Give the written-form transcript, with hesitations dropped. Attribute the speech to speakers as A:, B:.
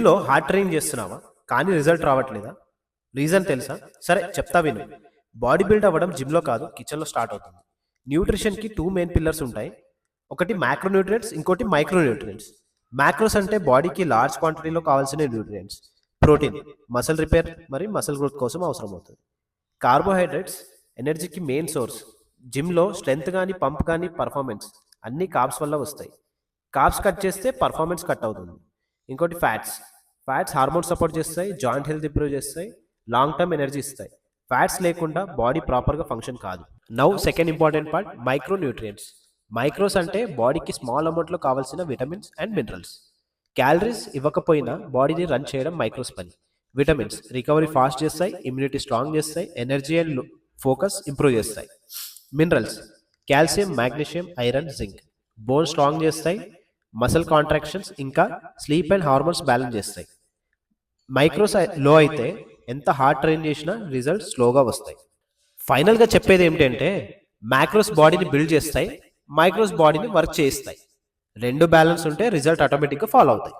A: లో hard training చేస్తున్నావా కానీ రిజల్ట్ రావట్లేదా? రీజన్ తెలుసా? సరే చెప్తా విను. బాడీ బిల్డ్ అవ్వడం జిమ్లో కాదు కిచెన్లో స్టార్ట్ అవుతుంది. న్యూట్రిషన్కి టూ మెయిన్ పిల్లర్స్ ఉంటాయి. ఒకటి మ్యాక్రోన్యూట్రియంట్స్, ఇంకోటి మైక్రోన్యూట్రియంట్స్. మ్యాక్రోస్ అంటే బాడీకి లార్జ్ క్వాంటిటీలో కావాల్సిన న్యూట్రియంట్స్. ప్రోటీన్ మసిల్ రిపేర్ మరియు మసిల్ గ్రోత్ కోసం అవసరం అవుతుంది. కార్బోహైడ్రేట్స్ ఎనర్జీకి మెయిన్ సోర్స్. జిమ్లో స్ట్రెంగ్త్ కానీ పంప్ కానీ పర్ఫార్మెన్స్ అన్ని కార్బ్స్ వల్ల వస్తాయి. కార్బ్స్ కట్ చేస్తే పర్ఫార్మెన్స్ కట్ అవుతుంది. ఇంకోటి ఫ్యాట్స్. ఫ్యాట్స్ హార్మోన్ సపోర్ట్ చేస్తాయి, జాయింట్ హెల్త్ ఇంప్రూవ్ చేస్తాయి, లాంగ్ టర్మ్ ఎనర్జీ ఇస్తాయి. ఫ్యాట్స్ లేకుండా బాడీ ప్రాపర్గా ఫంక్షన్ కాదు. Now second important part micro nutrients. Micros అంటే బాడీకి స్మాల్ అమౌంట్లో కావాల్సిన విటమిన్స్ అండ్ మినరల్స్. క్యాలరీస్ ఇవ్వకపోయినా బాడీని రన్ చేయడం మైక్రోస్ పని. విటమిన్స్ రికవరీ ఫాస్ట్ చేస్తాయి, ఇమ్యూనిటీ స్ట్రాంగ్ చేస్తాయి, ఎనర్జీ అండ్ ఫోకస్ ఇంప్రూవ్ చేస్తాయి. Minerals calcium, magnesium, iron, zinc bone strong చేస్తాయి, మసిల్ కాంట్రాక్షన్స్ ఇంకా స్లీప్ అండ్ హార్మోన్స్ బ్యాలెన్స్ చేస్తాయి. మైక్రోస్ లో అయితే ఎంత హార్డ్ ట్రైన్ చేసినా రిజల్ట్స్ స్లోగా వస్తాయి. ఫైనల్గా చెప్పేది ఏమిటంటే మ్యాక్రోస్ బాడీని బిల్డ్ చేస్తాయి, మైక్రోస్ బాడీని వర్క్ చేయిస్తాయి. రెండు బ్యాలెన్స్ ఉంటే రిజల్ట్ ఆటోమేటిక్గా ఫాలో అవుతాయి.